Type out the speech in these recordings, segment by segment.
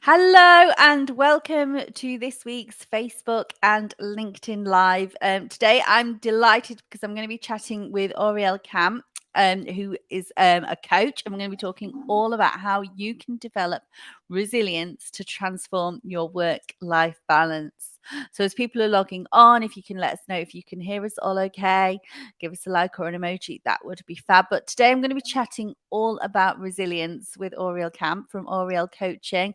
Hello and welcome to this week's Facebook and LinkedIn Live. Today I'm delighted because I'm going to be chatting with Oriel Camp, who is a coach, and we're going to be talking all about how you can develop resilience to transform your work-life balance. So as people are logging on, if you can let us know if you can hear us all okay, give us a like or an emoji, that would be fab. But today I'm going to be chatting all about resilience with Oriel Camp from Oriel Coaching.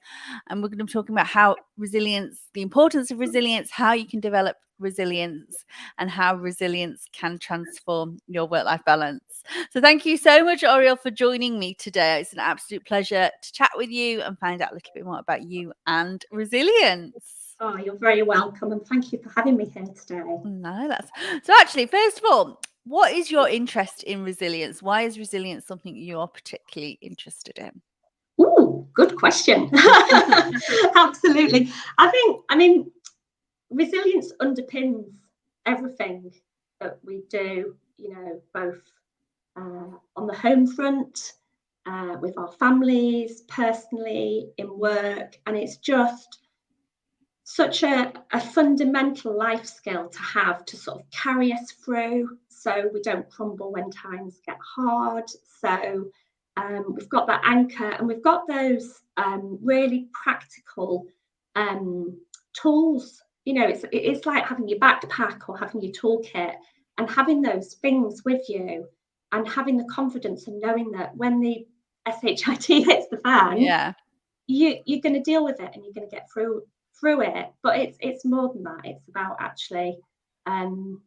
And we're going to be talking about how resilience, the importance of resilience, how you can develop resilience, and how resilience can transform your work-life balance. So thank you so much, Oriel, for joining me today. It's an absolute pleasure to chat with you and find out a little bit more about you and resilience. Oh, you're very welcome, and thank you for having me here today. No, that's so. Actually, first of all, what is your interest in resilience? Why is resilience something you are particularly interested in? Ooh, good question. Absolutely. I mean, resilience underpins everything that we do, both on the home front, with our families, personally, in work, and it's just such a fundamental life skill to have to sort of carry us through so we don't crumble when times get hard. So we've got that anchor, and we've got those really practical tools. It's like having your backpack or having your toolkit and having those things with you and having the confidence and knowing that when the SHIT hits the fan, you're going to deal with it and you're going to get through it. But it's more than that. It's about actually it's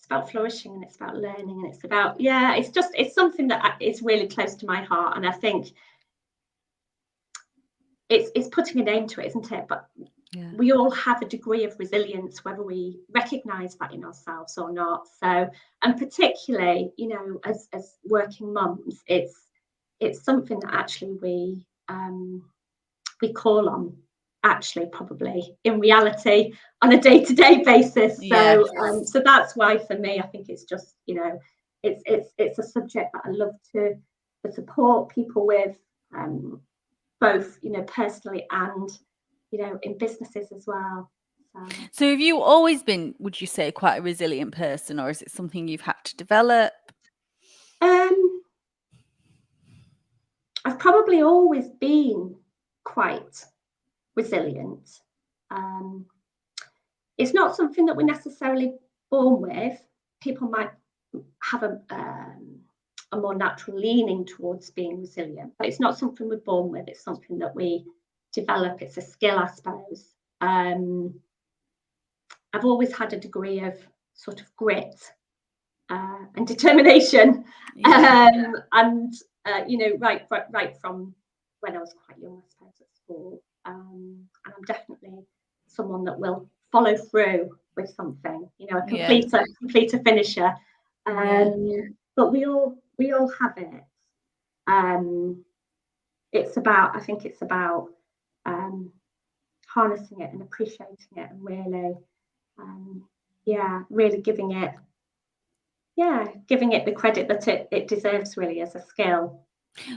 about flourishing, and it's about learning, and it's about it's something that is really close to my heart. And I think it's putting a name to it, isn't it? But we all have a degree of resilience, whether we recognize that in ourselves or not. So, and particularly, as working mums, it's something that actually we call on, actually, probably in reality on a day-to-day basis. So that's why for me, I think it's just it's a subject that I love to support people with, both personally and in businesses as well. So have you always been, would you say, quite a resilient person, or is it something you've had to develop? I've probably always been quite resilient. It's not something that we're necessarily born with. People might have a more natural leaning towards being resilient, but it's not something we're born with. It's something that we develop. It's a skill, I suppose. I've always had a degree of sort of grit and determination, and right from when I was quite young, I suppose, at school. And I'm definitely someone that will follow through with something, a completer, finisher. But we all have it. I think it's about harnessing it and appreciating it, and really giving it the credit that it deserves, really, as a skill.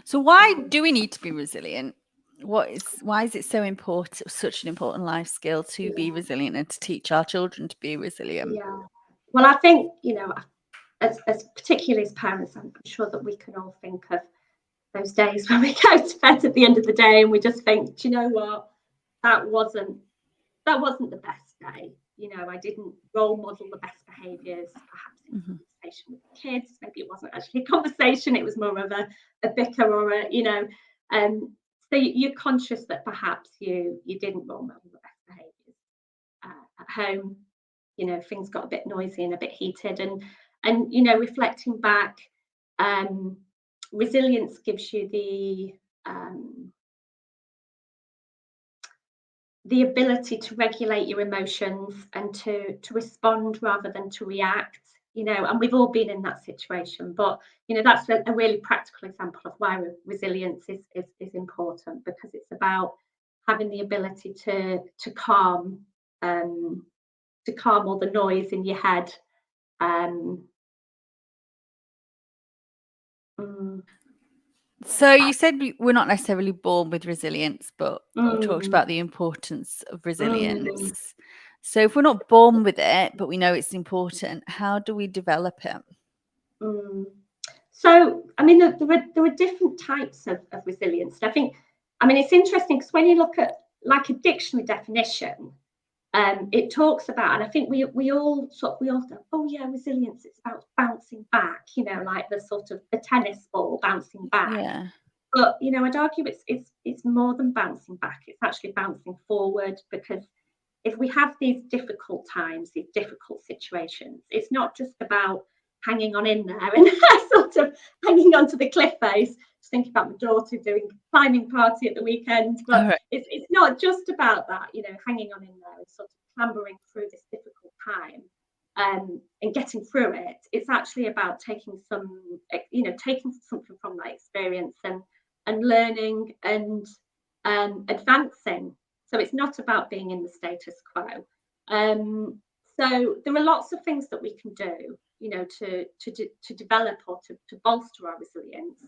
So why do we need to be resilient? Why is it so important, such an important life skill to be resilient and to teach our children to be resilient? Well, I think, as particularly as parents, I'm sure that we can all think of those days when we go to bed at the end of the day and we just think, do you know what, that wasn't the best day. I didn't role model the best behaviours, perhaps in conversation with the kids. Maybe it wasn't actually a conversation, it was more of a bicker or so you're conscious that perhaps you didn't role model the best behaviours at home. Things got a bit noisy and a bit heated, and reflecting back, resilience gives you the ability to regulate your emotions and to respond rather than to react. And we've all been in that situation, but that's a really practical example of why resilience is important, because it's about having the ability to calm all the noise in your head. So you said we're not necessarily born with resilience, but we talked Mm, about the importance of mm, resilience. So if we're not born with it, but we know it's important, how do we develop it? mm. So, I mean, there are different types of resilience. And I mean, it's interesting because when you look at like a dictionary definition, it talks about, and I think we all think, oh yeah, resilience, it's about bouncing back, like the sort of the tennis ball bouncing back. Yeah. But I'd argue it's more than bouncing back. It's actually bouncing forward, because if we have these difficult times, these difficult situations, it's not just about hanging on in there and sort of hanging onto the cliff face. Just thinking about my daughter doing a climbing party at the weekend, All but right. it's not just about that, hanging on in there and sort of clambering through this difficult time, and getting through it. It's actually about taking taking something from that experience and learning and advancing. So it's not about being in the status quo. So there are lots of things that we can do, to develop or to bolster our resilience.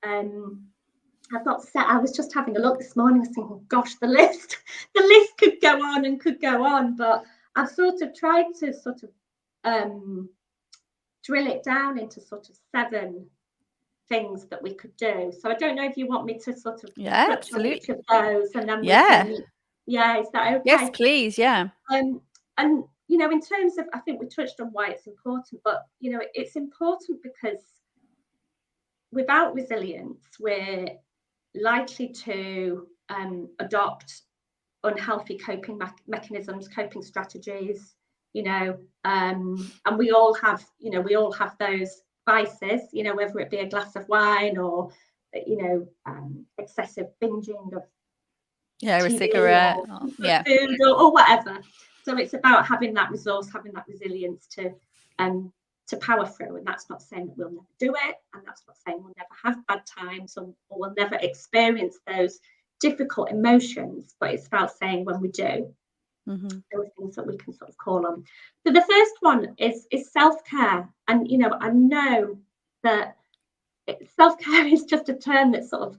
I've got to say, I was just having a look this morning, thinking, gosh, the list could go on and could go on, but I've sort of tried to drill it down into sort of 7 things that we could do. So I don't know if you want me to sort of Yeah, touch on each absolutely. of those, and then we Yeah. can, yeah, is that Yes, okay? please. Yeah. And in terms of, I think we touched on why it's important, but it's important because without resilience, we're likely to adopt unhealthy coping mechanisms, coping strategies, and we all have those vices, whether it be a glass of wine or, excessive binging of Yeah, a TV cigarette. or Yeah. food or whatever. So it's about having that resource, having that resilience to power through. And that's not saying that we'll never do it, and that's not saying we'll never have bad times, or we'll never experience those difficult emotions. But it's about saying when we do, Mm-hmm. there are things that we can sort of call on. So the first one is self-care, and I know that self-care is just a term that's sort of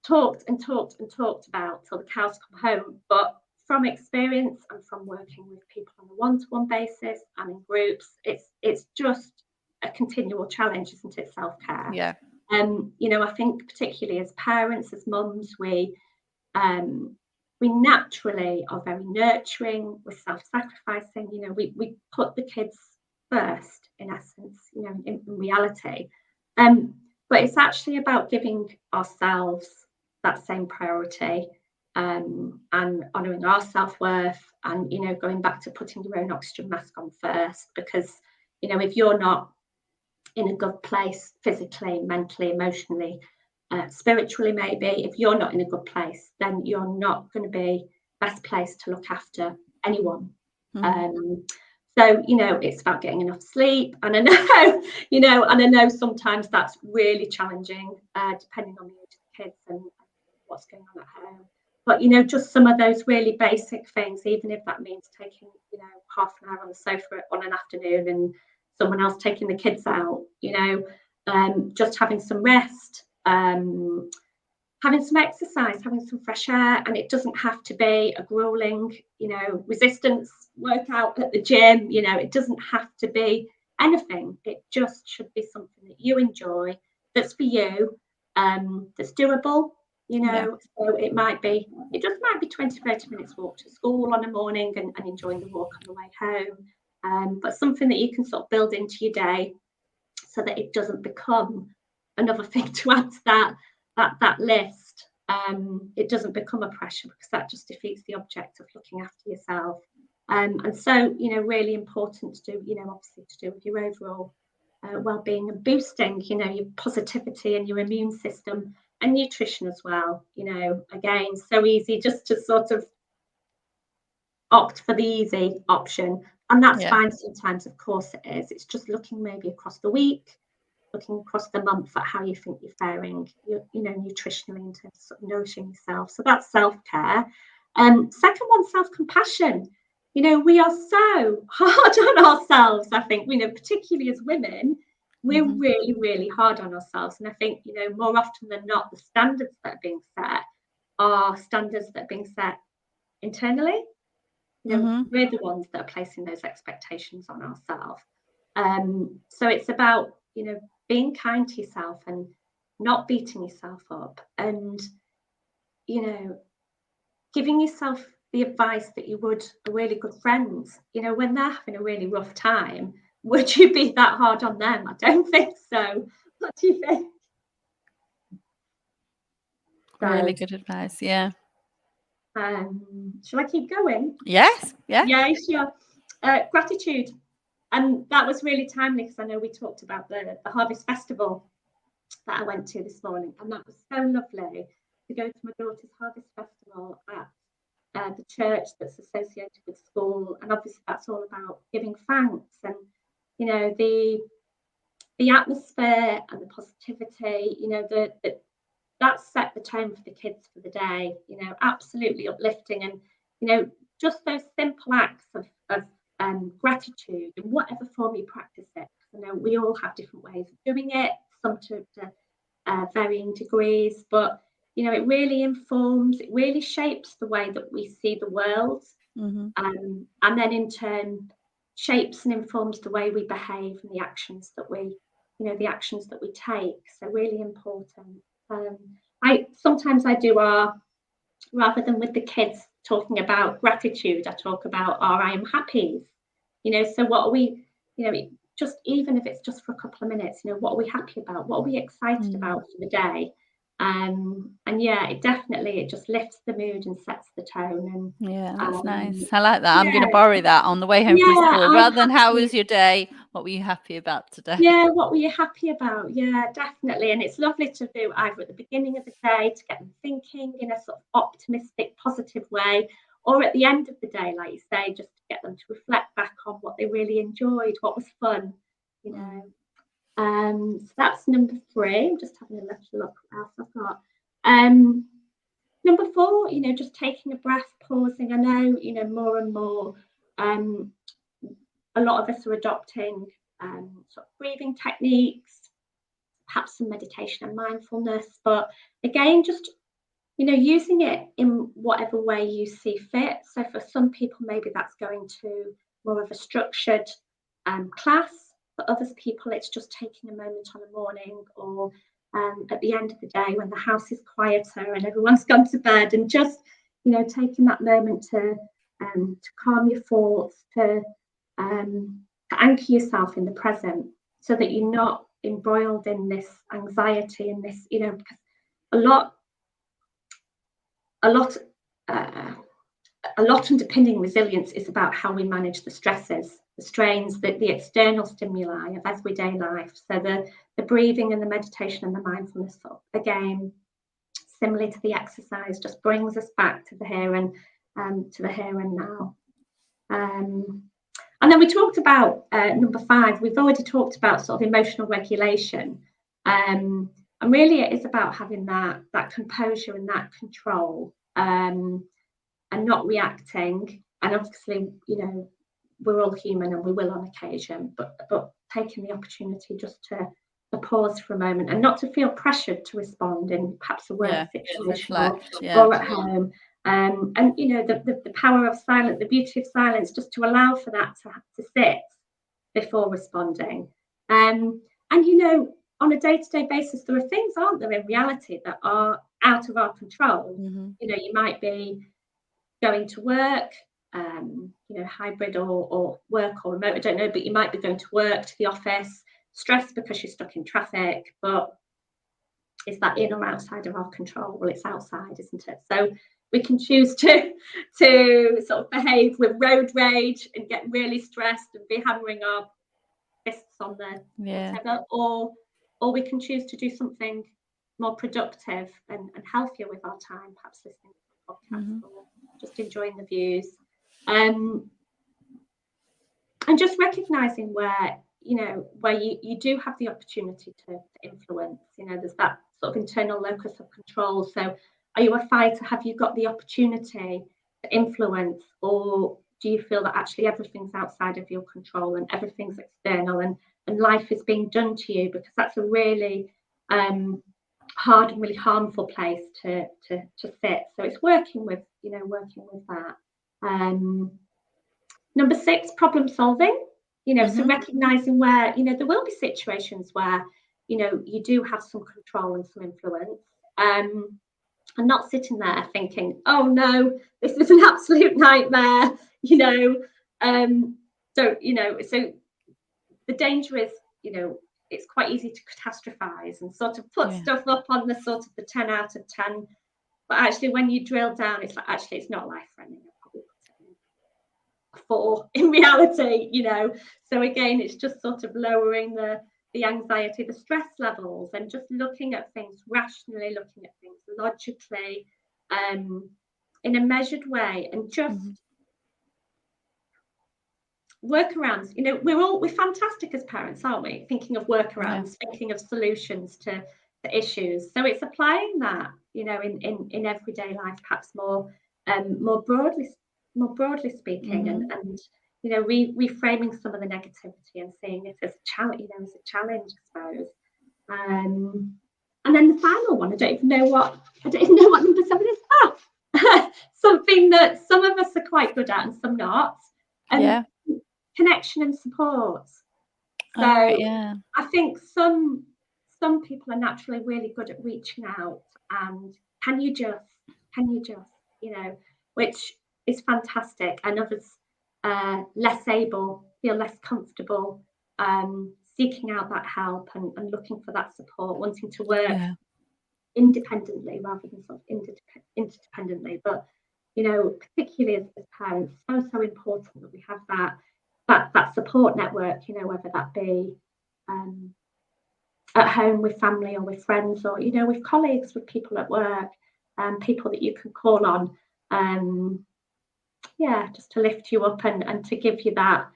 talked about till the cows come home, but from experience and from working with people on a one-to-one basis and in groups, it's just a continual challenge, isn't it? Self-care. Yeah. I think particularly as parents, as mums, we naturally are very nurturing, we're self-sacrificing, we put the kids first, in essence, in reality. But it's actually about giving ourselves that same priority, and honouring our self-worth, and going back to putting your own oxygen mask on first, because if you're not in a good place physically, mentally, emotionally, spiritually, maybe, if you're not in a good place, then you're not going to be best placed to look after anyone. Mm-hmm. So it's about getting enough sleep, and I know and I know sometimes that's really challenging, depending on the age of the kids and what's going on at home. But just some of those really basic things, even if that means taking half an hour on the sofa on an afternoon and someone else taking the kids out, just having some rest, having some exercise, having some fresh air. And it doesn't have to be a grueling, resistance workout at the gym. It doesn't have to be anything. It just should be something that you enjoy, that's for you, that's doable. Yeah. So it just might be 20-30 minutes walk to school on a morning, and enjoying the walk on the way home. But something that you can sort of build into your day, so that it doesn't become another thing to add to that list. It doesn't become a pressure, because that just defeats the object of looking after yourself. And so, really important to do, obviously to do with your overall well-being, and boosting, your positivity and your immune system, and nutrition as well. Again, so easy just to sort of opt for the easy option, and that's Yeah. fine sometimes, of course it is. It's just looking maybe across the week, looking across the month at how you think you're faring, nutritionally, in terms of nourishing yourself. So that's self-care. Second one, self-compassion. We are so hard on ourselves, I think, particularly as women. we're Mhm. really, really hard on ourselves. And I think, you know, more often than not, the standards that are being set are standards that are being set internally. You know, Mhm. we're the ones that are placing those expectations on ourselves. So it's about, you know, being kind to yourself and not beating yourself up, and, you know, giving yourself the advice that you would a really good friend. You know, when they're having a really rough time, would you be that hard on them? I don't think so. What do you think? Really So, good advice. Yeah. shall I keep going? Yes. Yeah. Yeah, sure. Gratitude. And that was really timely because I know we talked about the Harvest Festival that I went to this morning, and that was so lovely to go to my daughter's Harvest Festival at the church that's associated with school. And obviously that's all about giving thanks, and, you know, the atmosphere and the positivity, you know, that set the tone for the kids for the day, you know, absolutely uplifting. And, you know, just those simple acts of gratitude in whatever form you practice it. You know, we all have different ways of doing it, some to varying degrees, but, you know, it really informs, it really shapes the way that we see the world, Mhm. and then in turn shapes and informs the way we behave and the actions that we, you know, the actions that we take. So really important. I sometimes I do our, rather than with the kids talking about gratitude, I talk about our I am happies. You know, so what are we, you know, just even if it's just for a couple of minutes, you know, what are we happy about? What are we excited about for the day? And yeah, it definitely, it just lifts the mood and sets the tone. Yeah, And that's nice. I like that. I'm going to yeah, borrow that on the way home from yeah, school. I'm Rather than how happy. was your day, what were you happy about today? Yeah, what were you happy about? Yeah, definitely. And it's lovely to do either at the beginning of the day to get them thinking in a sort of optimistic, positive way, or at the end of the day, like you say, just to get them to reflect back on what they really enjoyed, what was fun, you know. Mm. So that's number 3. I'm just having a little look what else I've got. Um, number 4, you know, just taking a breath, pausing. I know, you know, more and more, um, a lot of us are adopting sort of breathing techniques, perhaps some meditation and mindfulness, but again, just, you know, using it in whatever way you see fit. So for some people, maybe that's going to more of a structured class. For other people, it's just taking a moment on a morning, or at the end of the day when the house is quieter and everyone's gone to bed, and just, you know, taking that moment to calm your thoughts, to anchor yourself in the present, so that you're not embroiled in this anxiety and this, you know, because a lot a lot uh, a lot underpinning resilience is about how we manage the stresses, the strains, the external stimuli of everyday life. So the breathing and the meditation and the mindfulness, again, similarly to the exercise, just brings us back to the here and now. And then we talked about number 5. We've already talked about sort of emotional regulation, and really it is about having that composure and that control, and not reacting. And obviously, you know, we're all human and we will on occasion, but taking the opportunity just to pause for a moment and not to feel pressured to respond in perhaps a work Yeah, situation, reflect. Yeah. or at home. And, you know, the power of silence, the beauty of silence, just to allow for that to sit before responding. And, you know, on a day-to-day basis, there are things, aren't there, in reality that are out of our control. Mm-hmm. You know, you might be going to work, you know, hybrid or work or remote, I don't know, but you might be going to work, to the office, stressed because you're stuck in traffic. But is that in or outside of our control? Well, it's outside, isn't it? So we can choose to sort of behave with road rage and get really stressed and be hammering our fists on the whatever, or we can choose to do something more productive and healthier with our time, perhaps listening to a podcast, or just enjoying the views, and just recognizing where, you know, where you do have the opportunity to influence. You know, there's that sort of internal locus of control. So are you a fighter? Have you got the opportunity to influence, or do you feel that actually everything's outside of your control and everything's external, and life is being done to you, because that's a really hard and really harmful place to sit. So it's working with that. Number 6, problem solving. So recognizing where there will be situations where you do have some control and some influence, and not sitting there thinking, oh no, this is an absolute nightmare. So the danger is, it's quite easy to catastrophize and sort of put stuff up on the sort of the 10 out of 10. But actually, when you drill down, it's like, actually, it's not life-threatening. I'll probably put it in a 4 in reality, So again, it's just sort of lowering the anxiety, the stress levels, and just looking at things rationally, looking at things logically, in a measured way, and just workarounds. We're fantastic as parents, aren't we? Thinking of workarounds, thinking of solutions to issues. So it's applying that, in everyday life, perhaps more broadly speaking, and reframing some of the negativity and seeing it as a challenge, I suppose. And then the final one, I don't even know what number 7 is. Something that some of us are quite good at and some not. Connection and support. So I think some people are naturally really good at reaching out and can you just, which is fantastic, and others less able, feel less comfortable seeking out that help and looking for that support, wanting to work independently rather than sort of interdependently. But particularly as parents, so important that we have that support network, whether that be at home with family or with friends, or with colleagues, with people at work, people that you can call on, just to lift you up and to give you that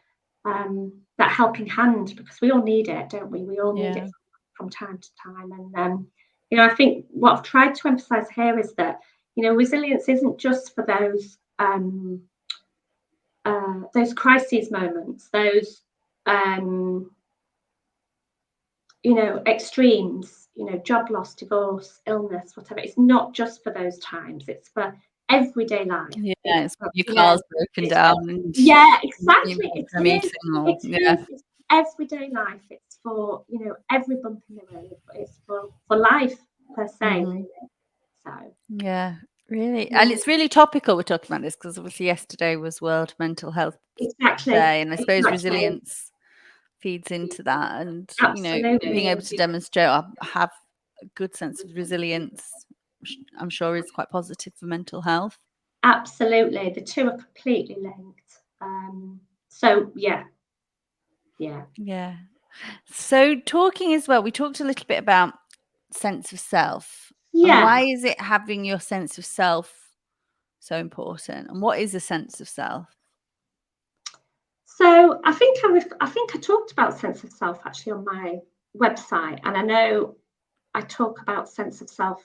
helping hand, because we all need it, don't we? We all need it from time to time. And I think what I've tried to emphasize here is that resilience isn't just for those crises moments, those extremes, job loss, divorce, illness, whatever. It's not just for those times, it's for everyday life. It's your car's broken down. And Exactly. It's everyday life. It's for every bump in the road. It's for life per se. Really. So really, and it's really topical. We're talking about this because obviously yesterday was World Mental Health Day, and I suppose resilience feeds into that, and being able to demonstrate or have a good sense of resilience, I'm sure, is quite positive for mental health. Absolutely, the two are completely linked. So talking as well, we talked a little bit about sense of self. And why is it having your sense of self so important, and what is a sense of self? So I think I talked about sense of self actually on my website, and I know I talk about sense of self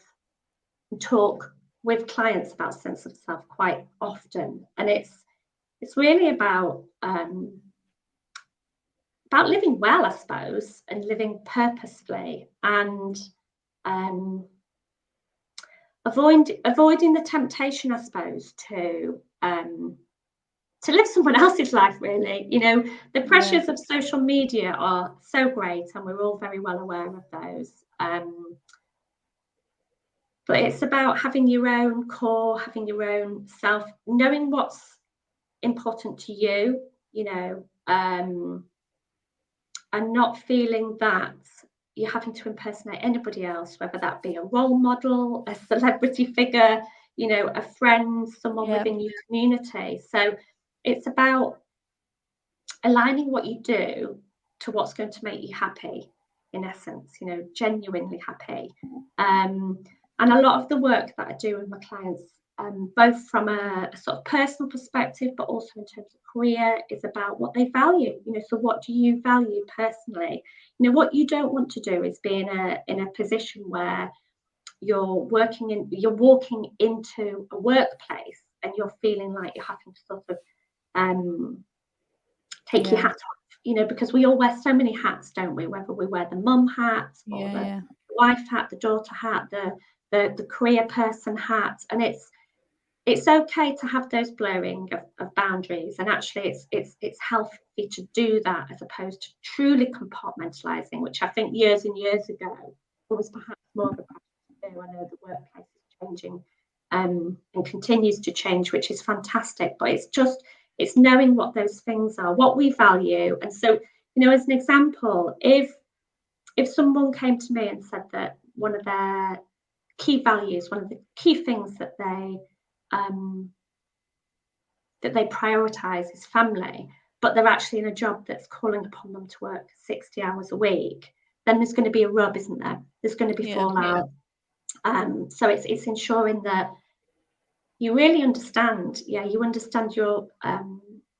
and talk with clients about sense of self quite often, and it's really about living well, I suppose, and living purposefully, and avoiding the temptation, I suppose, to live someone else's life, really. The pressures of social media are so great, and we're all very well aware of those. But it's about having your own core, having your own self, knowing what's important to you, and not feeling that you're having to impersonate anybody else, whether that be a role model, a celebrity figure, a friend, someone within your community. So it's about aligning what you do to what's going to make you happy, in essence, genuinely happy. And a lot of the work that I do with my clients, both from a sort of personal perspective, but also in terms of career, is about what they value. So what do you value personally? What you don't want to do is be in a position where you're walking into a workplace and you're feeling like you're having to sort of take your hat off, because we all wear so many hats, don't we? Whether we wear the mum hat or the wife hat, the daughter hat, the career person hat, and it's okay to have those blurring of boundaries, and actually it's healthy to do that, as opposed to truly compartmentalizing, which I think years and years ago was perhaps more of a practice to do. I know the workplace is changing and continues to change, which is fantastic, but it's knowing what those things are, what we value. And so, as an example, if someone came to me and said that one of their key values, one of the key things that they prioritize is family, but they're actually in a job that's calling upon them to work 60 hours a week, then there's going to be a rub, isn't there? There's going to be fallout. So it's ensuring that you really understand, you understand your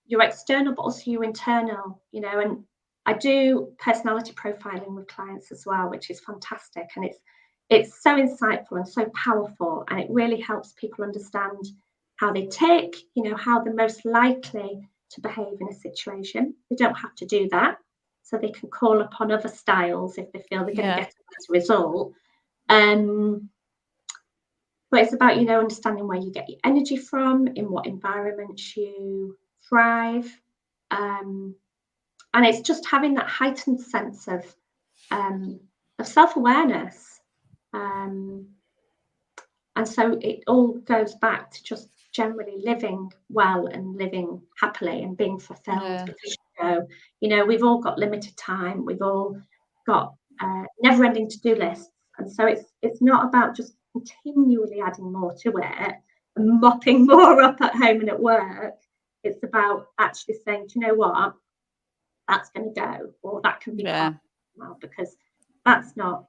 external, but also your internal, and I do personality profiling with clients as well, which is fantastic. And it's so insightful and so powerful. And it really helps people understand how they tick, how they're most likely to behave in a situation. They don't have to do that. So they can call upon other styles if they feel they're going to get a better result. But it's about, understanding where you get your energy from, in what environments you thrive. And it's just having that heightened sense of self-awareness. And so it all goes back to just generally living well and living happily and being fulfilled, because, we've all got limited time. We've all got never-ending to-do lists. And so it's not about just continually adding more to it and mopping more up at home and at work. It's about actually saying, do you know what, that's going to go, or that can be cut now, because that's not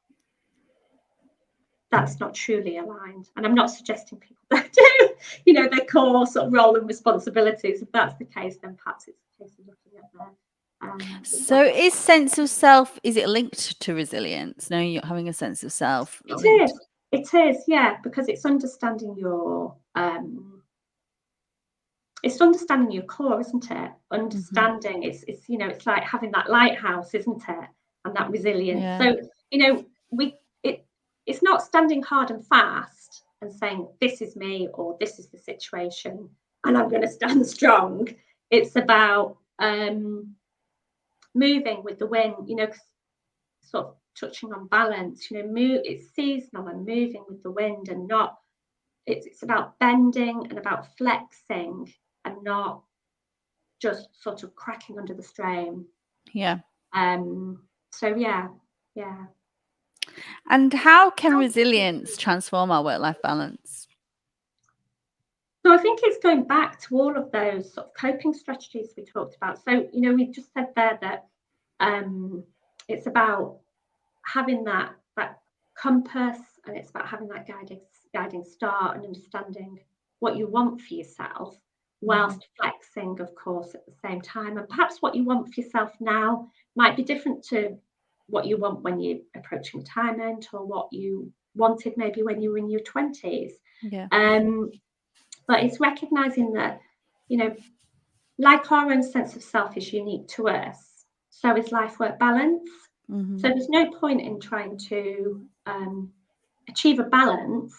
truly aligned. And I'm not suggesting people that do, their core sort of role and responsibilities. If that's the case, then perhaps it's a case of looking at their so is sense of self, is it linked to resilience? No, you're having a sense of self. It is, yeah, because it's understanding your core, isn't it? Understanding it's it's like having that lighthouse, isn't it? And that resilience. So it's not standing hard and fast and saying this is me or this is the situation and I'm going to stand strong. It's about moving with the wind, sort of touching on balance, it's seasonal and moving with the wind, and not it's about bending and about flexing and not just sort of cracking under the strain. So yeah. And how can resilience transform our work-life balance? So I think it's going back to all of those sort of coping strategies we talked about. So we just said there that it's about having that compass, and it's about having that guiding star and understanding what you want for yourself, whilst flexing, of course, at the same time. And perhaps what you want for yourself now might be different to what you want when you're approaching retirement, or what you wanted maybe when you were in your 20s. But it's recognizing that, like our own sense of self is unique to us, so is life-work balance. So there's no point in trying to achieve a balance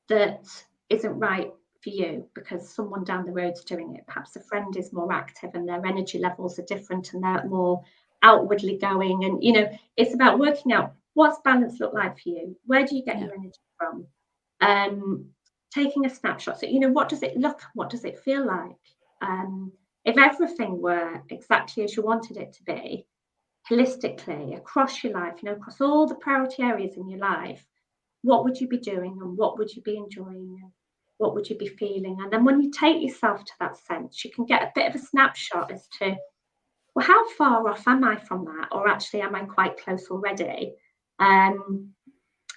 that isn't right for you because someone down the road's doing it. Perhaps a friend is more active and their energy levels are different and they're more outwardly going. And, it's about working out, what's balance look like for you? Where do you get your energy from? Taking a snapshot. So, what does it look, what does it feel like? If everything were exactly as you wanted it to be, holistically, across your life, across all the priority areas in your life, what would you be doing, and what would you be enjoying, and what would you be feeling? And then when you take yourself to that sense, you can get a bit of a snapshot as to, well, how far off am I from that? Or actually, am I quite close already? And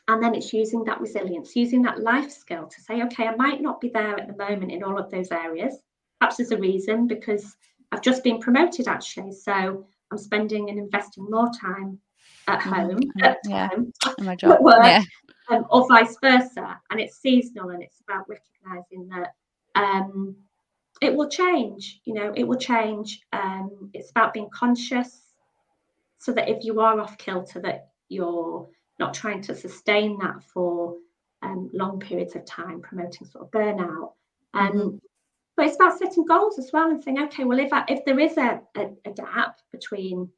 then it's using that resilience, using that life skill to say, okay, I might not be there at the moment in all of those areas. Perhaps there's a reason, because I've just been promoted, actually. So I'm spending and investing more time at home, at work, or vice versa. And it's seasonal, and it's about recognizing that it will change, it will change. It's about being conscious so that if you are off kilter, that you're not trying to sustain that for long periods of time, promoting sort of burnout. But it's about setting goals as well and saying, okay, well, if there is a gap between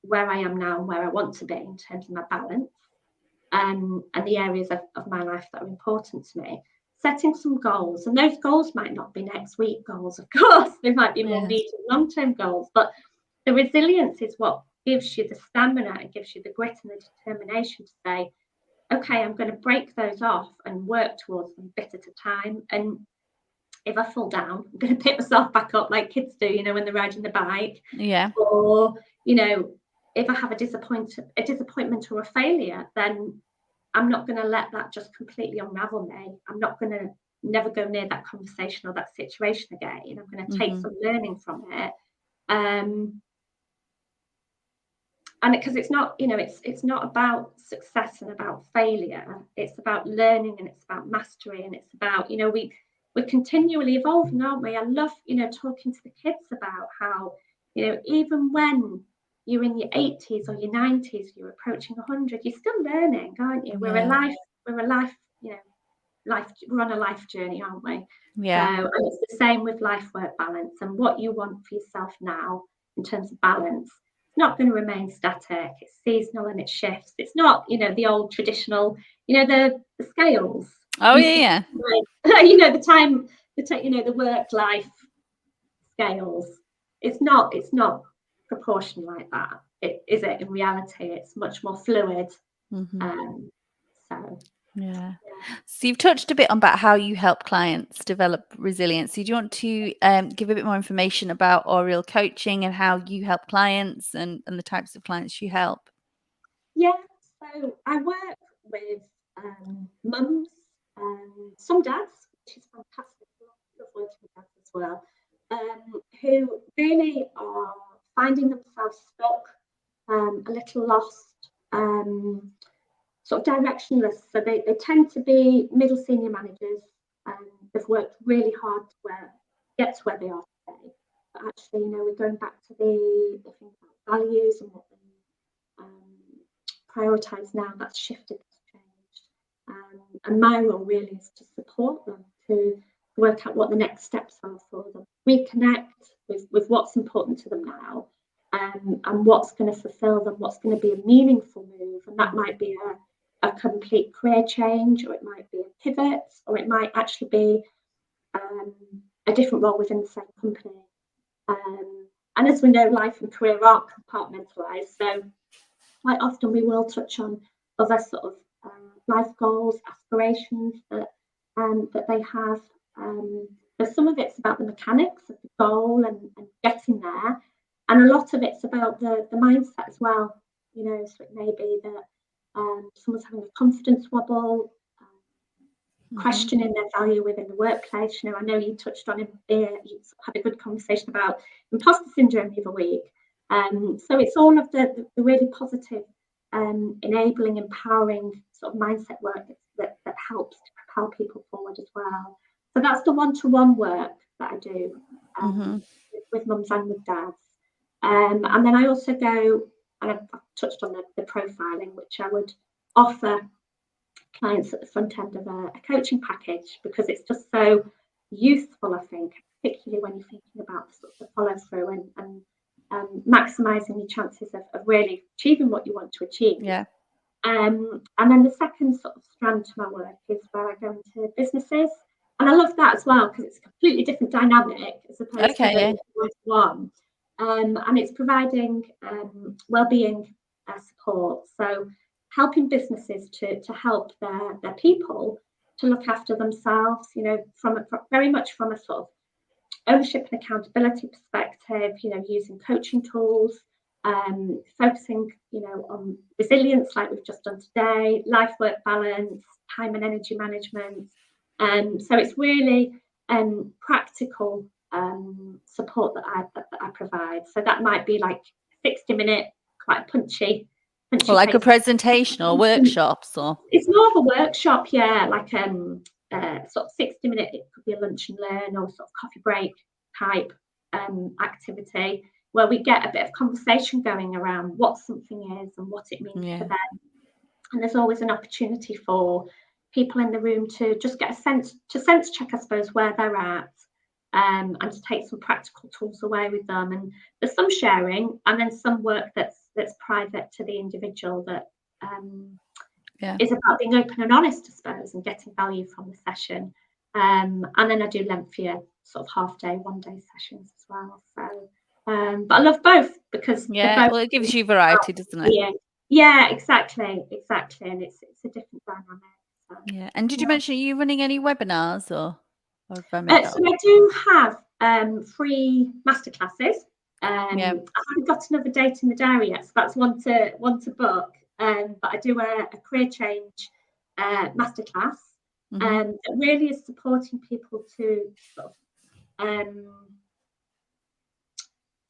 where I am now and where I want to be in terms of my balance, and the areas of my life that are important to me, setting some goals. And those goals might not be next week goals, of course. They might be more medium, long-term goals. But the resilience is what gives you the stamina and gives you the grit and the determination to say, okay, I'm going to break those off and work towards them bit at a time. And if I fall down, I'm going to pick myself back up like kids do, when they're riding the bike. Yeah. Or, if I have a disappointment or a failure, then I'm not going to let that just completely unravel me. I'm not going to never go near that conversation or that situation again. I'm going to take some learning from it. And because it's not, it's not about success and about failure. It's about learning and it's about mastery and it's about, we're continually evolving, aren't we? I love, talking to the kids about how, even when you're in your 80s or your 90s, you're approaching 100, you're still learning, aren't you? We're a life, we're on a life journey, aren't we? Yeah. So, and it's the same with life-work balance and what you want for yourself now in terms of balance. It's not going to remain static. It's seasonal and it shifts. It's not, the old traditional, the scales. Oh yeah. The time, the work-life scales. It's not proportion like that. Is it in reality? It's much more fluid. So you've touched a bit on about how you help clients develop resilience. So do you want to give a bit more information about Oriel coaching and how you help clients and the types of clients you help? Yeah, so I work with mums and some dads, which is fantastic. I love working with dads as well, who really are finding themselves stuck, a little lost, sort of directionless. So they tend to be middle senior managers and they've worked really hard to get to where they are today. But actually, we're going back to the things about values and what they prioritise now. That's shifted, that's changed. And my role really is to support them to work out what the next steps are for them, reconnect with what's important to them now, and what's going to fulfill them, what's going to be a meaningful move. And that might be a complete career change, or it might be a pivot, or it might actually be a different role within the same company. And as we know, life and career aren't compartmentalised. So quite often we will touch on other sort of life goals, aspirations that they have. But some of it's about the mechanics of the goal and getting there. And a lot of it's about the mindset as well. So it may be that someone's having a confidence wobble, questioning their value within the workplace. I know you touched on it, you had a good conversation about imposter syndrome the other week. So it's all of the really positive, enabling, empowering sort of mindset work that helps to propel people forward as well. So that's the one-to-one work that I do with mums and with dads. And then I also go, and I've touched on the profiling, which I would offer clients at the front end of a coaching package, because it's just so useful, I think, particularly when you're thinking about sort of the follow-through and maximising your chances of really achieving what you want to achieve. And then the second sort of strand to my work is where I go into businesses. And I love that as well, because it's a completely different dynamic as opposed to one. And it's providing well-being support. So helping businesses to help their people to look after themselves, from very much from a sort of ownership and accountability perspective, using coaching tools, focusing, on resilience like we've just done today, life-work balance, time and energy management. So it's really practical support that I provide. So that might be like 60-minute, quite punchy. Or like a presentation or workshops, or it's more of a workshop, like sort of 60-minute. It could be a lunch and learn or sort of coffee break type activity, where we get a bit of conversation going around what something is and what it means for them. And there's always an opportunity for people in the room to just get a sense check, I suppose, where they're at, and to take some practical tools away with them. And there's some sharing, and then some work that's private to the individual, that is about being open and honest, I suppose, and getting value from the session. And then I do lengthier sort of half-day, one-day sessions as well. So, but I love both, because well, it gives you variety, doesn't it? Yeah, exactly, and it's a different dynamic. So, And did you mention, are you running any webinars, or have I made that so I do have free masterclasses. I haven't got another date in the diary yet, so that's one to book. But I do a career change masterclass, that really is supporting people to sort of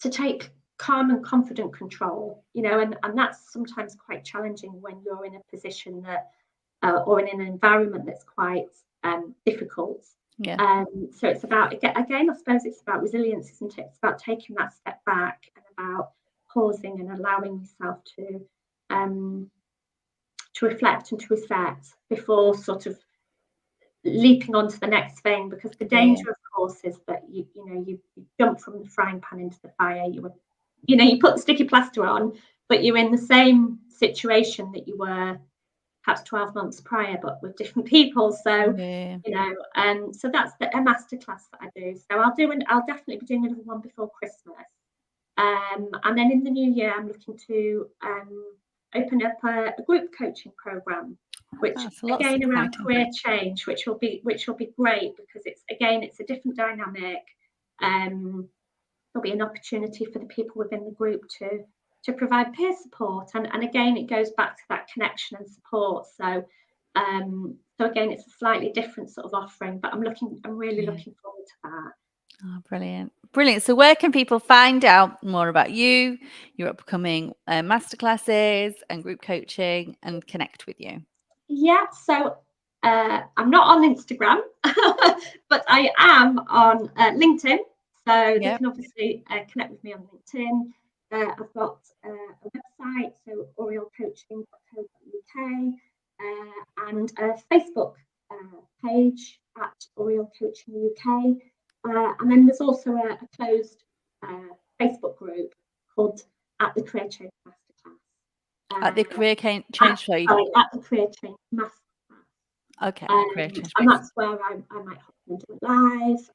to take calm and confident control, and that's sometimes quite challenging when you're in a position that or in an environment that's quite difficult. So it's about, again, I suppose it's about resilience, isn't it? It's about taking that step back, and about pausing and allowing yourself to reflect and to reset before sort of leaping onto the next thing. Because the danger, of course, is that you jump from the frying pan into the fire. You put the sticky plaster on, but you're in the same situation that you were perhaps 12 months prior, but with different people. So so that's a masterclass that I do. So I'll definitely be doing another one before Christmas, and then in the new year I'm looking to open up a group coaching program, which again around career change, which will be great, because it's a different dynamic. There'll be an opportunity for the people within the group to provide peer support, and again it goes back to that connection and support. So again, it's a slightly different sort of offering, but I'm really looking forward to that. Oh, brilliant. So where can people find out more about you, your upcoming masterclasses and group coaching, and connect with you? So I'm not on Instagram, but I am on LinkedIn. So they can obviously connect with me on LinkedIn. I've got a website, so orielcoaching.co.uk, and a Facebook page at Oriel Coaching UK. And then there's also a closed Facebook group called At the Career Change Masterclass. At the Career Change Show? At the Career Change Masterclass. Okay, Career Change. And that's where I might hop into it live,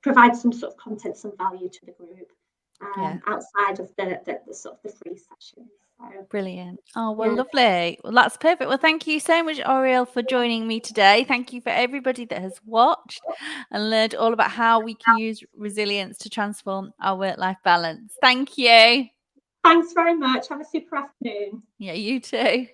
provide some sort of content, some value to the group, outside of the sort of the free sessions. So, brilliant. Oh, well, lovely. Well, that's perfect. Well, thank you so much, Oriel, for joining me today. Thank you for everybody that has watched and learned all about how we can use resilience to transform our work-life balance. Thank you. Thanks very much. Have a super afternoon. Yeah, you too.